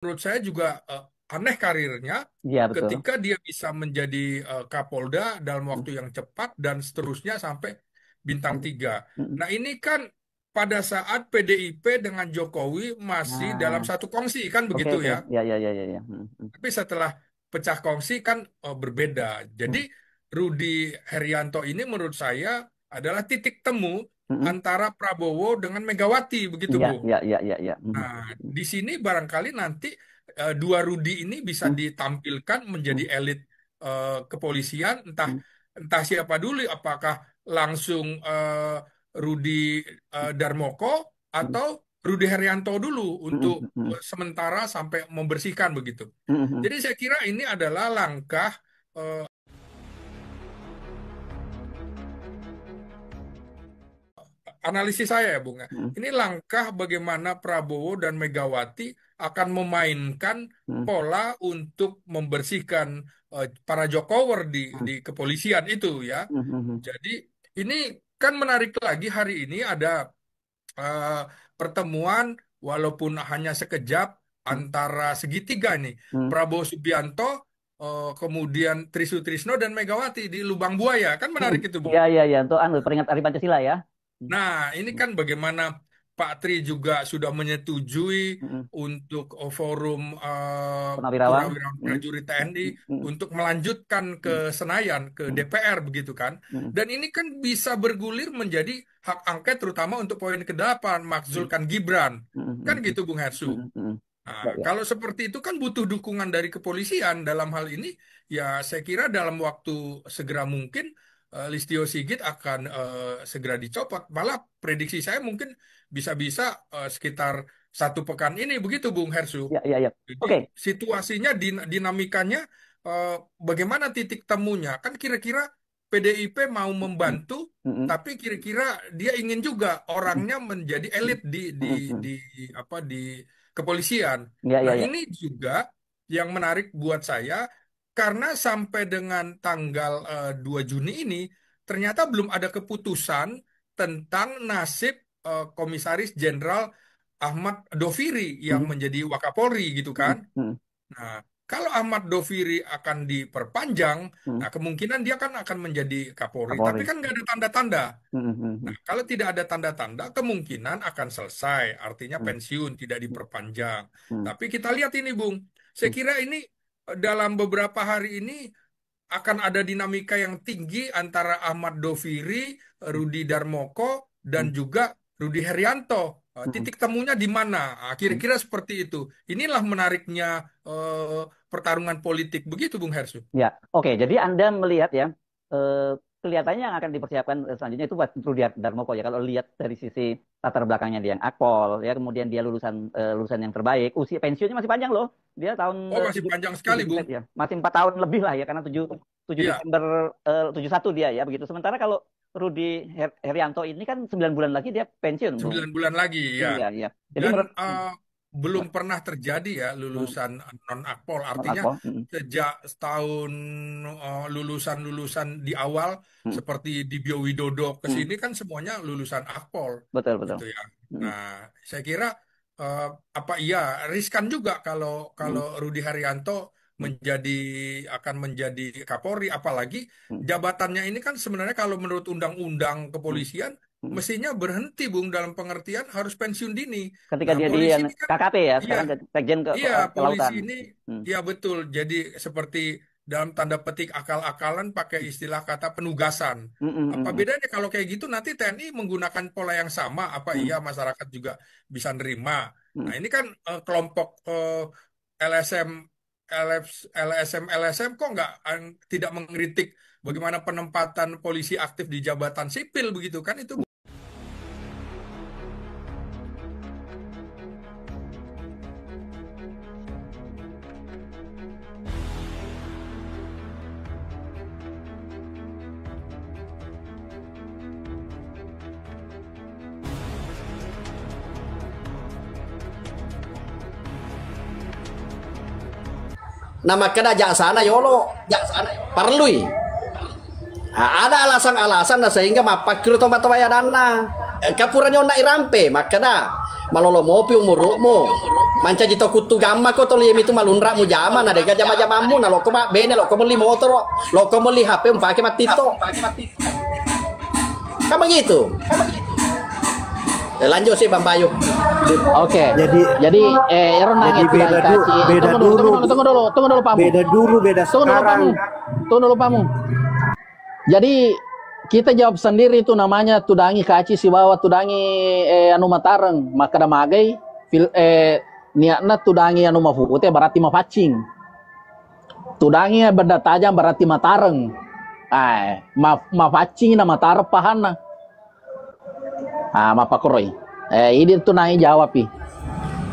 menurut saya juga aneh karirnya Iya betul. ketika dia bisa menjadi Kapolda dalam waktu yang cepat dan seterusnya sampai bintang 3. Mm-mm. Nah, ini kan pada saat PDIP dengan Jokowi masih dalam Nah, satu kongsi kan oke begitu oke. ya. Ya ya ya ya ya. Mm-mm. Tapi setelah pecah kongsi kan berbeda. Jadi Mm-mm. Rudi Herianto ini menurut saya adalah titik temu Mm-mm. antara Prabowo dengan Megawati begitu, Iya Bung. iya iya iya iya. Mm-mm. Nah, di sini barangkali nanti dua Rudi ini bisa Mm-mm. ditampilkan menjadi elit kepolisian, entah Mm-mm. entah siapa dulu, apakah langsung Rudi Darmoko atau Rudi Herianto dulu untuk Mm-mm. Mm-mm. sementara sampai membersihkan begitu. Mm-mm. Jadi saya kira ini adalah langkah analisis saya ya Bung ya. Mm-mm. Ini langkah bagaimana Prabowo dan Megawati akan memainkan pola untuk membersihkan para Jokower di kepolisian itu ya. Mm-mm. Jadi ini kan menarik lagi hari ini ada eh, pertemuan walaupun hanya sekejap antara segitiga nih. Mm-mm. Prabowo Subianto kemudian Trisutrisno dan Megawati di Lubang Buaya kan Mm-mm. menarik itu Bung. Iya iya iya. Untuk anu peringkat Hari Pancasila ya. Nah, ini kan bagaimana Pak Tri juga sudah menyetujui Mm-mm. untuk forum Purnawirawan. Purnawirawan Mm-mm. Prajurit TNI Mm-mm. untuk melanjutkan ke Senayan, ke Mm-mm. DPR begitu kan. Mm-mm. Dan ini kan bisa bergulir menjadi hak angket terutama untuk poin ke-8, makzulkan Gibran. Kan Mm-mm. gitu Bung Hersu. Mm-mm. Mm-mm. Nah, Ya ya. kalau seperti itu kan butuh dukungan dari kepolisian dalam hal ini. Ya, saya kira dalam waktu segera mungkin Listio Sigit akan segera dicopot. Malah prediksi saya mungkin bisa-bisa sekitar 1 pekan ini begitu, Bung Hersu. Ya ya ya. Jadi Oke. situasinya, dinamikanya, eh, bagaimana titik temunya? Kan kira-kira PDIP mau membantu, Mm-mm. tapi kira-kira dia ingin juga Mm-mm. orangnya menjadi elit di Mm-mm. apa di kepolisian. Ya ya Nah, ya. ini juga yang menarik buat saya karena sampai dengan tanggal 2 Juni ini ternyata belum ada keputusan tentang nasib Komisaris Jenderal Ahmad Doviri yang Mm-mm. menjadi Wakapolri gitu kan. Mm-mm. Mm-mm. Nah, kalau Ahmad Doviri akan diperpanjang, Mm-mm. nah kemungkinan dia kan akan menjadi Kapolri. Tapi Kapolri. kan nggak ada tanda-tanda. Nah, Mm-mm. kalau tidak ada tanda-tanda, kemungkinan akan selesai. Artinya Mm-mm. pensiun, tidak diperpanjang. Mm-mm. Tapi kita lihat ini, Bung. Saya kira ini dalam beberapa hari ini akan ada dinamika yang tinggi antara Ahmad Doviri, Rudi Darmoko, dan Mm-mm. juga Rudi Herianto. Mm-mm. Titik temunya di mana? Kira-kira seperti itu. Inilah menariknya pertarungan politik. Begitu, Bung Hersu. Ya, oke. Jadi Anda melihat ya, kelihatannya yang akan dipersiapkan selanjutnya itu buat Rudi Darmoko ya. Kalau lihat dari sisi latar belakangnya dia yang akpol, ya kemudian dia lulusan lulusan yang terbaik, usia pensiunnya masih panjang loh. Dia tahun Oh, masih 7 panjang sekali, 7 Bung. ya, masih 4 tahun lebih lah ya karena 7 Iya, Desember 71 dia ya begitu. Sementara kalau Rudi Herianto ini kan 9 bulan lagi dia pensiun, Bung. 9 bulan lagi, ya. Iya, iya. Jadi Dan menurut belum pernah terjadi ya hmm, lulusan non-akpol. menurut Artinya akpol, hmm, sejak setahun lulusan-lulusan di awal hmm, seperti di Bio Widodo ke hmm, sini kan semuanya lulusan akpol betul betul. gitu ya. Hmm, Nah, saya kira eh, apa iya riskan juga kalau hmm, kalau Rudi Haryanto hmm, menjadi akan menjadi Kapolri, apalagi hmm, jabatannya ini kan sebenarnya kalau menurut undang-undang hmm, kepolisian hmm. mestinya berhenti, Bung, dalam pengertian harus pensiun dini. Ketika Nah, dia di polisi ini kan, KKP ya, iya, sekarang Sekjen iya, polisi Kelautan. ini, Hmm, ya betul. Jadi seperti dalam tanda petik akal-akalan pakai istilah kata penugasan. hmm, hmm, Apa hmm, hmm, bedanya kalau kayak gitu nanti TNI menggunakan pola yang sama? Apa hmm, iya masyarakat juga bisa nerima? hmm. Nah, ini kan kelompok LSM, LSM kok nggak tidak mengkritik bagaimana penempatan polisi aktif di jabatan sipil begitu kan itu. Nama kena jak sana yolo jak sana perlui. Ada alasan-alasan na sehingga mapakir tomat waya dana kapurannya nak irampe makana malolo mopi umurukmu manca jito kutu gamma ko to liem itu malunra mu jama na dega jama-jamamu na lo ko bene lo ko beli motor lo ko beli HP pakai matito. Kan begitu. Lanjut sih Bang Bayu. Oke. Jadi Aaron nanya itu beda dulu. Tunggu dulu Pamu. Beda sekarang. Tunggu dulu Pamu. Jadi kita jawab sendiri itu namanya tudangi kaci si bawa tudangi anu matareng maka da magai niatna tudangi anu mafukute berarti mapacing. Tudangi benda tajam berarti matareng. Mapacing na matarep pahana. Mapakoroy. Ini tuh nanya jawab pi.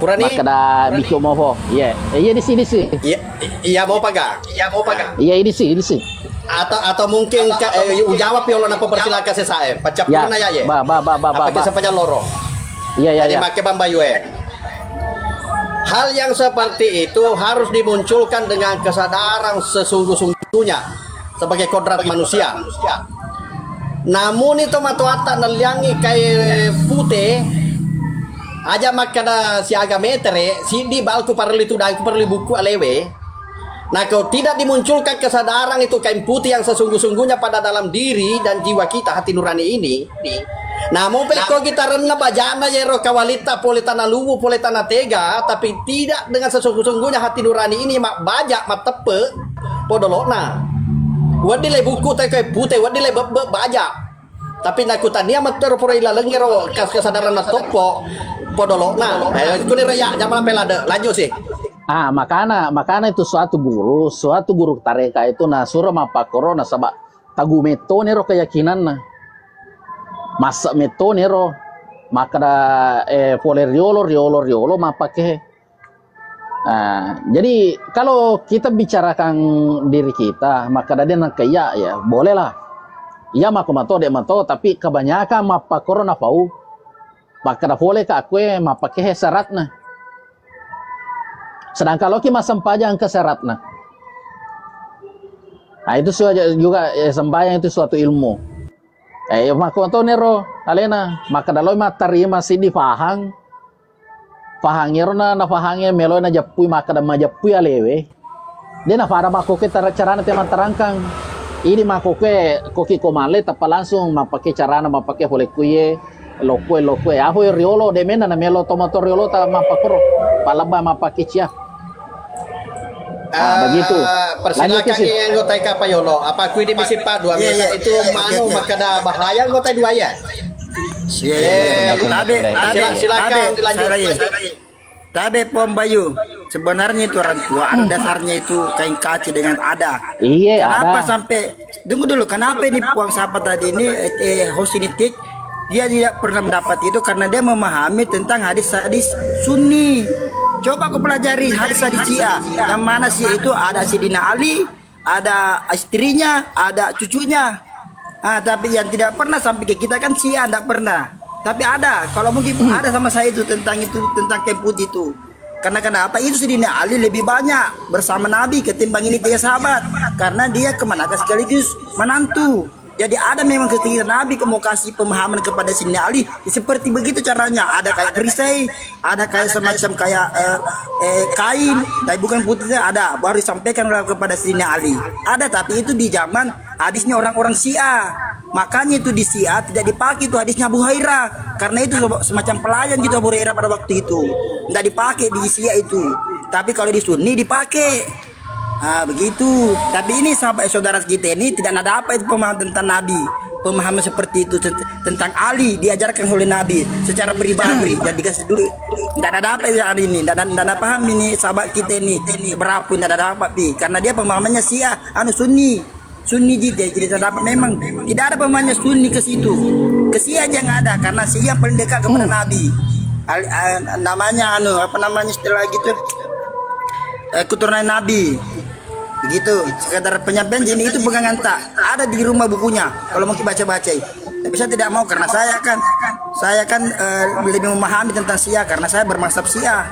Purani. Maka da bicho mo Iya di sini sih. Iya mau paga. Iya ini sih. Atau mungkin jawab ya lo napa persilakan saya. Pacap Ya. na ya. Ba. Apa kisah panjang loro. Iya. Jadi pakai Bang Bayu Hal yang seperti itu harus dimunculkan dengan kesadaran sesungguh-sungguhnya sebagai kodrat manusia. Namun itu matuata naliangi kayak putih aja makana si agametere si di balku parli itu dan perli buku alewe. Nah kalau tidak dimunculkan kesadaran itu kain putih yang sesungguh-sungguhnya pada dalam diri dan jiwa kita hati nurani ini. Namun peko kita rena bajana jero kawalita pole tanah luwu pole tanah tega tapi tidak dengan sesungguh-sungguhnya hati nurani ini mak bajak mak tepe podolona. Wadi le buku teh kayak putih wadi le bajak. Tapi nakutania mater pura ila lengero kesadaran na topo podolona. Kuni raya jaman pelade lanjut sih. Makana itu suatu guru tareka itu na sura mapakoro na sabak tagu meto nero keyakinan na. Masa meto nero maka da pole riolo mapake. Jadi kalau kita bicarakan diri kita maka dia nak kaya ya bolehlah. Iya mako mato tapi kebanyakan mapa corona pau maka da boleh ka aku mapake syaratna. Sedang kalau kita sempajang ke syaratna. Itu juga sembahyang itu suatu ilmu. Mako mato nero alena maka da loy matarima sidi fahang fahangero na fahangnya meloy na japui maka da majapui alewe. Dia na para mako kita carana teman terangkang. Ini makoke koki komale tapa langsung mapake carana mapake boleh kuye lokue aho riolo de mena na melo tomato riolo ta mapakoro palaba mapake cia. Begitu. Persilakan yang anggota apa yolo apa kui di misi pak 2 menit itu manu maka ada bahaya anggota 2 ya. Silakan dilanjut. Tade Pom Bayu, sebenarnya itu orang tua ada dasarnya itu kain kaci dengan ada. Iya, kenapa ada. sampai tunggu dulu, kenapa ini Puang Sapa tadi ini Hosinitik dia tidak pernah mendapat itu karena dia memahami tentang hadis-hadis Sunni. Coba aku pelajari hadis-hadis Syiah. Yang mana Syiah itu ada Sidina Ali, ada istrinya, ada cucunya. Tapi yang tidak pernah sampai ke kita kan Syiah tidak pernah. Tapi ada, kalau mungkin ada sama saya itu tentang kain putih itu. Karena kenapa itu Sidina Ali lebih banyak bersama Nabi ketimbang ini 3 sahabat. Karena dia kemana sekaligus menantu. Jadi ada memang ketika Nabi mau kasih pemahaman kepada Sidina Ali seperti begitu caranya. Ada kayak perisai, ada kayak semacam kayak kain, tapi bukan putihnya ada. Baru disampaikan kepada Sidina Ali. Ada, tapi itu di zaman hadisnya orang-orang Syiah. Makanya itu di Syiah tidak dipakai itu hadisnya Abu Hurairah karena itu semacam pelayan gitu Abu Hurairah pada waktu itu tidak dipakai di Syiah itu, tapi kalau di Sunni dipakai. Begitu. Tapi ini saudara kita ini tidak ada apa itu pemahaman tentang Nabi, pemahaman seperti itu tentang Ali diajarkan oleh Nabi secara pribadi dan dikasih dulu. Tidak ada apa hari ini, tidak ada paham ini sahabat kita ini berapa tidak ada apa karena dia pemahamannya Syiah Sunni jadi tidak dapat memang tidak ada pemahamannya Sunni ke situ. Ke Syiah aja nggak ada karena Syiah paling dekat kepada Nabi. Namanya apa namanya istilah gitu keturunan Nabi. Begitu. Sekedar penyampaian ini itu pegangan tak ada di rumah bukunya. Kalau mau baca-baca. Tapi saya tidak mau karena saya kan lebih memahami tentang Syiah karena saya bermaksab Syiah.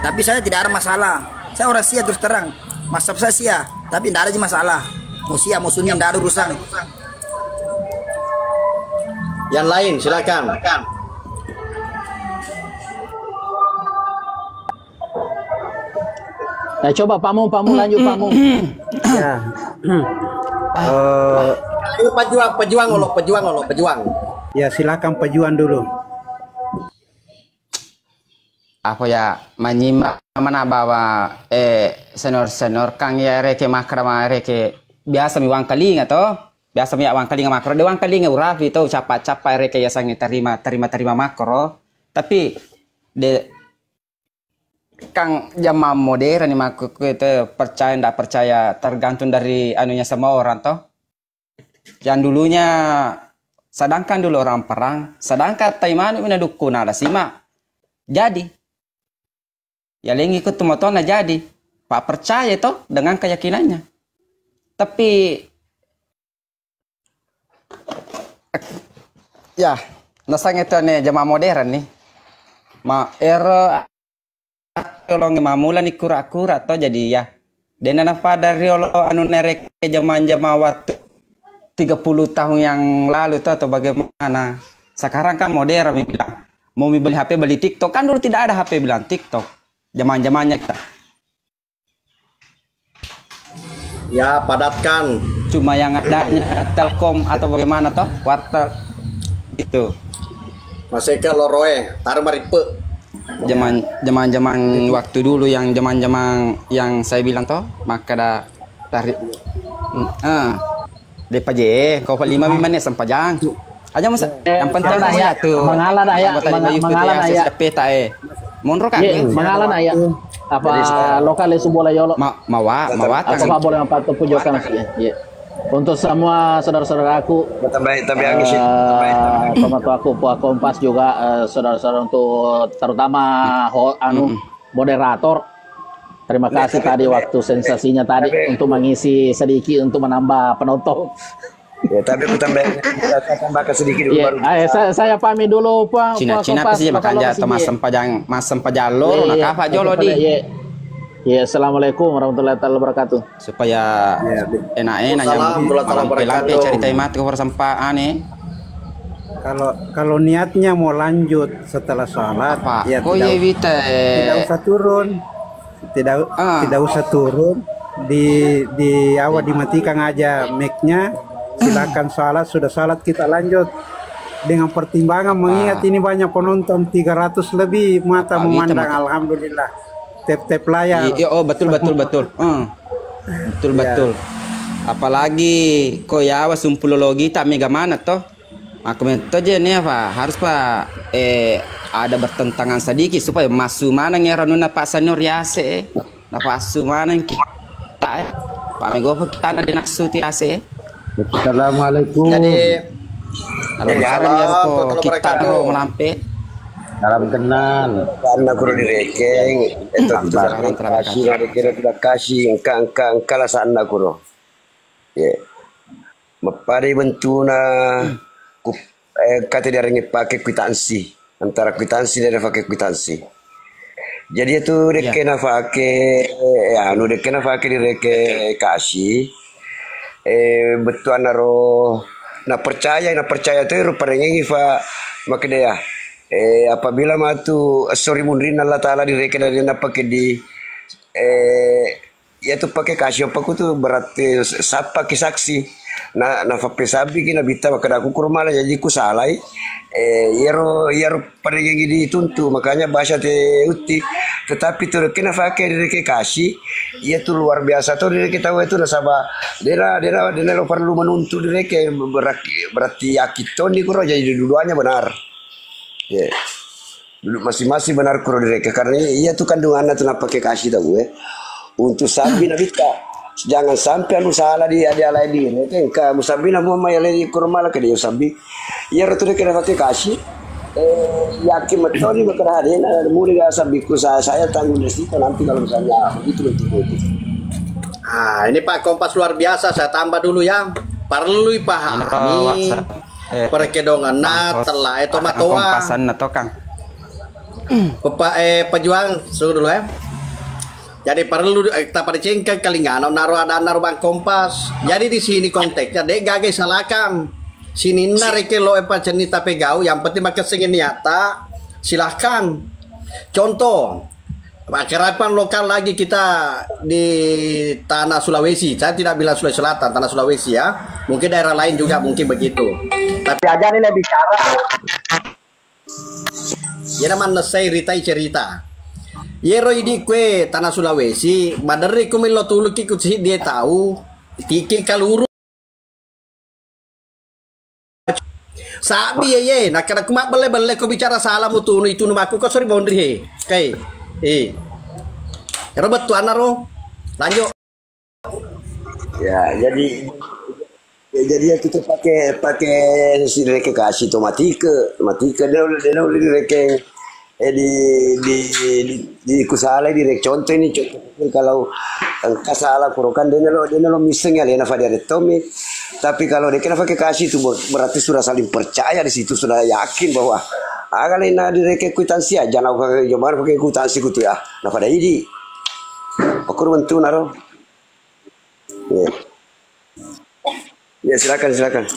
Tapi saya tidak ada masalah. Saya orang Syiah terus terang. Maksab saya Syiah, tapi tidak ada masalah. Mau Syiah mau Sunni tidak ada urusan. Yang lain silakan. Coba Pak Mung lanjut Pak Mung. Ya. Pejuang. Ya silakan pejuang dulu. Apa ya menyimak mana bawa senior kang ya reke makrama reke biasa mi wang kalinga to biasa mi wang kalinga makro de wang kalinga urafi to capa reke ya sangi terima makro tapi de kang zaman modern ni makro itu percaya ndak percaya tergantung dari anunya semua orang toh yang dulunya sedangkan dulu orang perang sedangkan taiman mina dukun ada simak jadi ya yang ikut tumotona jadi Pak percaya toh dengan keyakinannya tapi ya nasang itu nih jamaah modern nih kalau ngemamula nih kura-kura toh jadi ya dan apa dari anu nerek jamaah waktu 30 tahun yang lalu toh atau bagaimana sekarang kan modern bilang mau beli HP beli TikTok kan dulu tidak ada HP bilang TikTok zaman-zamannya kita. Ya, padatkan. Cuma yang adanya Telkom atau bagaimana toh? Wartel itu. Masih ke loroe, taruh maripe. Zaman waktu dulu yang zaman yang saya bilang toh, maka ada tarik DPJ, kau 5 menit sempajang. Aja masa yang penting ya tuh. Mengalah ya, mengalah ya. Mundur kan? Mengalah ya. Apa lokal itu boleh yolo? Mawat. Apa boleh empat pujokan ya. Untuk semua saudara-saudaraku, pembantu aku Kompas juga saudara-saudara untuk terutama moderator. Terima kasih tadi waktu sensasinya tadi untuk mengisi sedikit untuk menambah penonton. Ya, tapi aku tambahkan sedikit dulu baru. Saya pamit dulu Pak. Cina apa sih makanya atau Mas Sempajalo nak apa jolo di. Ya, assalamualaikum warahmatullahi wabarakatuh. Supaya enak-enak yang pelatih cerita mati ke persampaan nih. Kalau niatnya mau lanjut setelah sholat, ya tidak usah turun, tidak usah turun. Di awal dimatikan aja mic-nya. Silakan sholat, sudah sholat kita lanjut dengan pertimbangan mengingat ini banyak penonton 300 lebih mata memandang gitu, alhamdulillah tap layar. Betul. Apalagi koyawa sumpulologi tak mega mana toh aku minta aja nih apa harus Pak ada bertentangan sedikit supaya masuk mana ngeranuna Pak Senior Yase masuk mana kita Pak Mego kita ada di naksu tiase. Assalamualaikum. Jadi kita melampe. Salam kenal. Karena kurang direkeng. Itu kita kasih engkang kala sana kuro. Ya. Mapari bentuna kata dia rengi pakai kwitansi antara kwitansi dan pakai kwitansi. Jadi itu dekena pakai direke kasih. Betul naro na percaya tu rupanya fa makanya apabila matu sorry munrin Allah taala direka dari na pakai di ya tu pakai kasih apa tu berarti sapa saksi na pesabi kina bita maka aku kurmala jadi ku salai yero pada yang dituntu makanya bahasa te uti tetapi tu kena pakai direke kasih ia tu luar biasa tu direke tahu itu nasaba dera lo perlu menuntut direke berarti yakiton di kuro jadi dua-duanya benar ya dulu masing-masing benar kuro direke karena ia tu kandungannya tu nak pakai kasih tahu untuk sabi nabita jangan sampai anu salah dia lain diri kan ka musabi na mo may lagi kurmala ka dia sabi ya ratu de kena pakai kasih yakin betul ni berkerahatin muli gak sabi ku saya tanggung resiko nanti kalau misalnya begitu betul. Ini Pak Kompas luar biasa saya tambah dulu ya perlu dipahami perkedongan telah itu matoa Kompasan atau Kang pejuang suruh dulu ya. Jadi perlu kita pada cengkeh kalingano naruh Bang Kompas. Jadi di sini konteksnya dek gage salakam. Sini narik lo cerita pegau yang penting makan sengin nyata silahkan. Contoh Kerapan lokal lagi kita di tanah Sulawesi. Saya tidak bilang Sulawesi Selatan, tanah Sulawesi ya. Mungkin daerah lain juga mungkin begitu. Tapi aja nih bicara. Ya namanya saya cerita. Yero ini kue tanah Sulawesi. Madari kumilo tulu kikut sih dia tahu. Tiki kaluru. Sabi ye, nak kena kumak bele ko bicara salah mutu itu numaku kau sorry boundary he. Kai. Robert tuan naro. Lanjut. Ya, jadi ya kita pakai si reke kasih tomatika dia udah direke di kusala di rek contoh ini kalau engkau salah kurokan dia lo miseng ya lena fadia tomi tapi kalau dia kena pakai kasih itu berarti sudah saling percaya di situ sudah yakin bahwa lena di rek kwitansi aja jangan pakai kwitansi kutu ya nah pada ini aku bantu naro ya silakan